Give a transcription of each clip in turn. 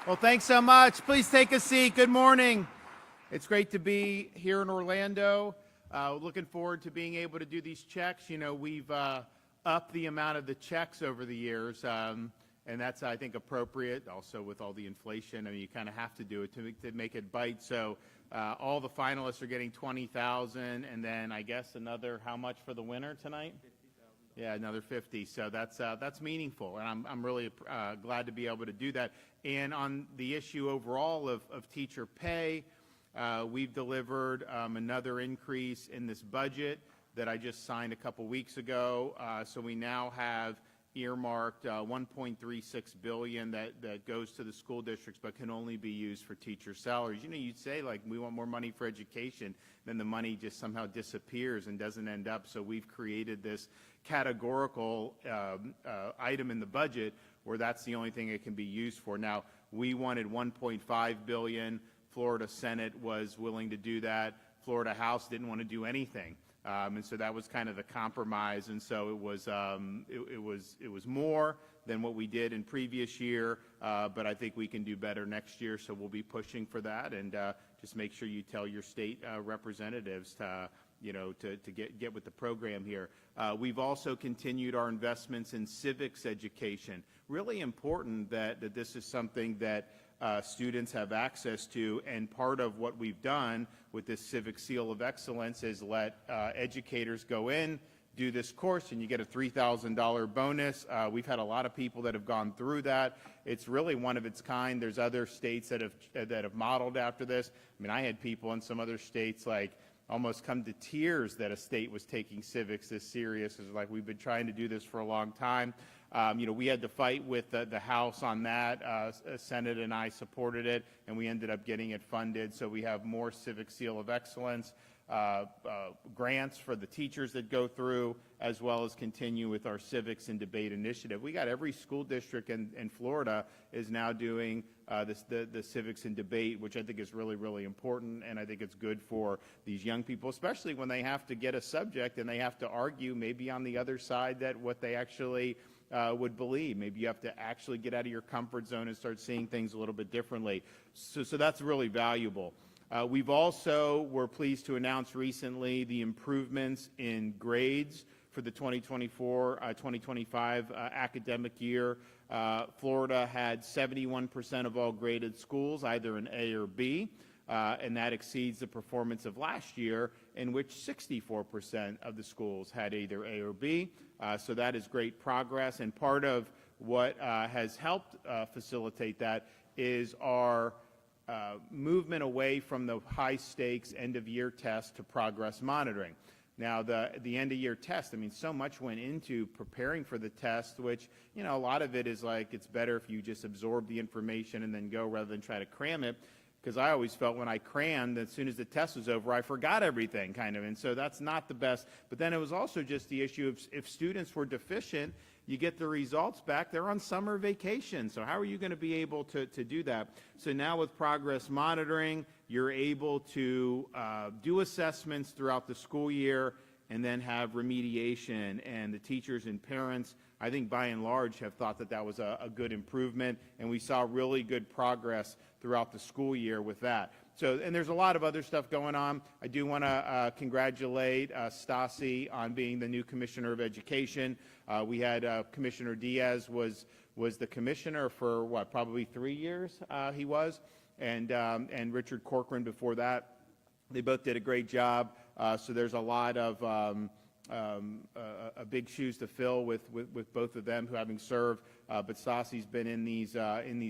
Well, thanks so much. Please take a seat. Good morning. It's great to be here in Orlando. Looking forward to being able to do these checks. You know, we've upped the amount of the checks over the years, and that's, I think, appropriate. Also, with all the inflation, I mean, you kind of have to do it to make it bite. So all the finalists are getting $20,000, and then I guess another, how much for the winner tonight? Yeah, another 50. So that's meaningful, and I'm really glad to be able to do that. And on the issue overall of teacher pay, we've delivered another increase in this budget that I just signed a couple weeks ago. So we now have earmarked $1.36 billion that goes to the school districts, but can only be used for teacher salaries. You know, you'd say, like, we want more money for education, then the money just somehow disappears and doesn't end up. So we've created this categorical item in the budget where that's the only thing it can be used for. Now, we wanted $1.5 billion. Florida Senate was willing to do that. Florida House didn't want to do anything. And so that was kind of the compromise, and so it was more than what we did in previous year, but I think we can do better next year, so we'll be pushing for that, and just make sure you tell your state representatives to get with the program here. We've also continued our investments in civics education. Really important that this is something that students have access to, and part of what we've done with this Civic Seal of Excellence is let educators go in, do this course, and you get a $3,000 bonus. We've had a lot of people that have gone through that. It's really one of its kind. There's other states that have modeled after this. I mean, I had people in some other states like almost come to tears that a state was taking civics this serious. It's like, we've been trying to do this for a long time. We had to fight with the House on that. Senate and I supported it, and we ended up getting it funded. So we have more Civic Seal of Excellence, grants for the teachers that go through, as well as continue with our Civics and Debate initiative. We got every school district in Florida is now doing the Civics and Debate, which I think is really, really important, and I think it's good for these young people, especially when they have to get a subject and they have to argue maybe on the other side that what they actually would believe. Maybe you have to actually get out of your comfort zone and start seeing things a little bit differently. So that's really valuable. We've also, we're pleased to announce recently the improvements in grades for the 2024-2025 academic year. Florida had 71% of all graded schools, either an A or B, and that exceeds the performance of last year, in which 64% of the schools had either A or B. So that is great progress, and part of what has helped facilitate that is our movement away from the high-stakes end-of-year test to progress monitoring. Now, the end-of-year test, I mean, so much went into preparing for the test, which, you know, a lot of it is like, it's better if you just absorb the information and then go rather than try to cram it. Because I always felt when I crammed, as soon as the test was over, I forgot everything, kind of, and so that's not the best. But then it was also just the issue of if students were deficient, you get the results back, they're on summer vacation, so how are you going to be able to do that? So now with progress monitoring, you're able to do assessments throughout the school year and then have remediation, and the teachers and parents, I think by and large, have thought that was a good improvement, and we saw really good progress throughout the school year with that. So, and there's a lot of other stuff going on. I do want to congratulate Stassi on being the new Commissioner of Education. We had Commissioner Diaz was the commissioner for what, probably 3 years he was, and Richard Corcoran before that. They both did a great job. So there's a lot of big shoes to fill with both of them, who having served. But Stassi's been in these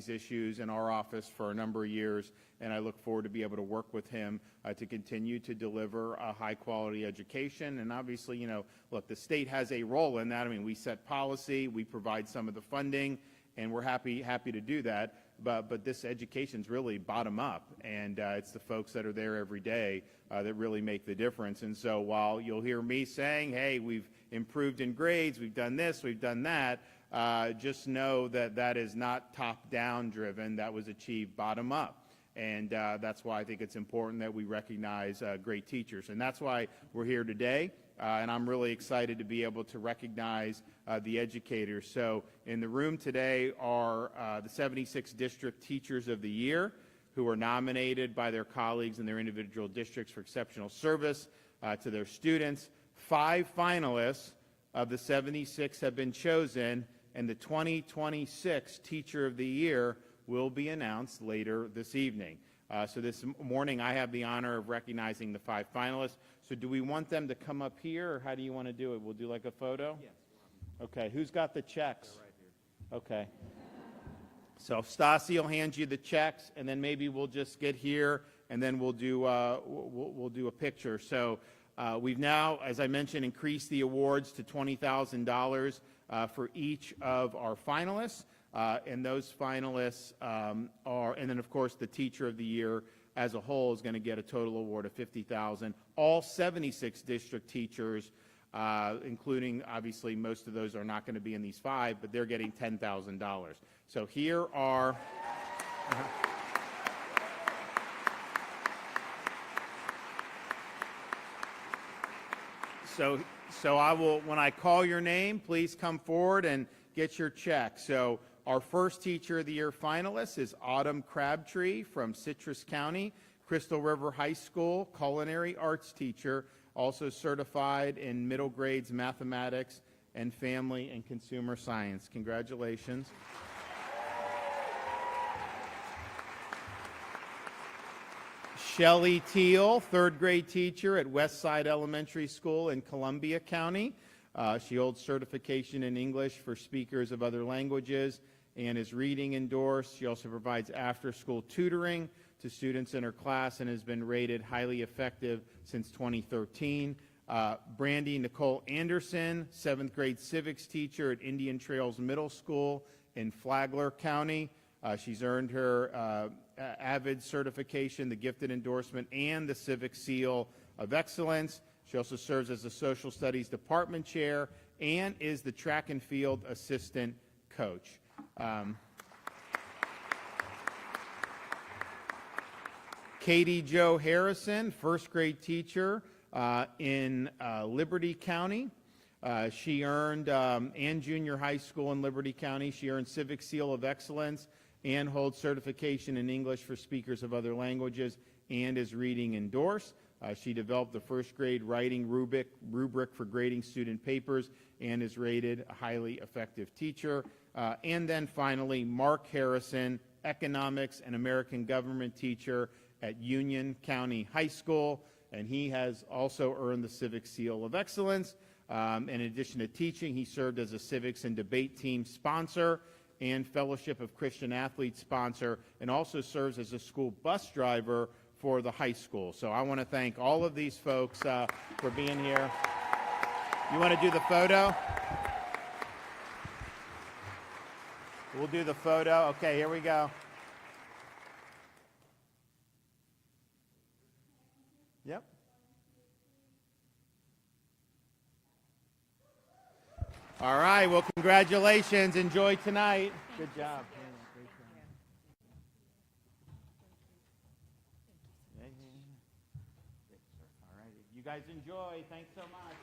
issues in our office for a number of years, and I look forward to be able to work with him to continue to deliver a high-quality education. And obviously, you know, look, the state has a role in that. I mean, we set policy, we provide some of the funding, and we're happy to do that. But this education's really bottom up, and it's the folks that are there every day that really make the difference. And so while you'll hear me saying, hey, we've improved in grades, we've done this, we've done that, just know that that is not top-down driven. That was achieved bottom up. And that's why I think it's important that we recognize great teachers. And that's why we're here today. and I'm really excited to be able to recognize the educators. So in the room today are the 76 District Teachers of the Year, who are nominated by their colleagues in their individual districts for exceptional service to their students. 5 finalists of the 76 have been chosen, and the 2026 Teacher of the Year will be announced later this evening. So this morning I have the honor of recognizing the 5 finalists. So do we want them to come up here, or how do you want to do it? We'll do like a photo? Yes. Okay, who's got the checks? Right here. Okay. So Stasi will hand you the checks, and then maybe we'll just get here, and then we'll do a picture. So we've now, as I mentioned, increased the awards to $20,000 for each of our finalists, and those finalists are, and then of course the Teacher of the Year as a whole is going to get a total award of $50,000. All 76 district teachers, including obviously most of those are not going to be in these 5, but they're getting $10,000. So here are. So I will, when I call your name, please come forward and get your check. So our first Teacher of the Year finalist is Autumn Crabtree from Citrus County, Crystal River High School, culinary arts teacher, also certified in middle grades mathematics and family and consumer science. Congratulations. Shelley Teal, 3rd grade teacher at Westside Elementary School in Columbia County. She holds certification in English for speakers of other languages and is reading endorsed. She also provides after-school tutoring to students in her class and has been rated highly effective since 2013. Brandy Nicole Anderson, 7th grade civics teacher at Indian Trails Middle School in Flagler County. She's earned her AVID certification, the gifted endorsement, and the Civic Seal of Excellence. She also serves as the Social Studies Department Chair and is the track and field assistant coach. Katie Jo Harrison, 1st grade teacher in Liberty County. She earned, and junior high school in Liberty County, she earned Civic Seal of Excellence and holds certification in English for speakers of other languages and is reading endorsed. She developed the 1st grade writing rubric for grading student papers and is rated a highly effective teacher. And then finally, Mark Harrison, economics and American government teacher at Union County High School, and he has also earned the Civic Seal of Excellence. In addition to teaching, he served as a civics and debate team sponsor and Fellowship of Christian Athletes sponsor, and also serves as a school bus driver for the high school. So I want to thank all of these folks for being here. You want to do the photo? We'll do the photo. Okay, here we go. Yep. All right, well, congratulations. Enjoy tonight. Good job. All right, you guys enjoy. Thanks so much.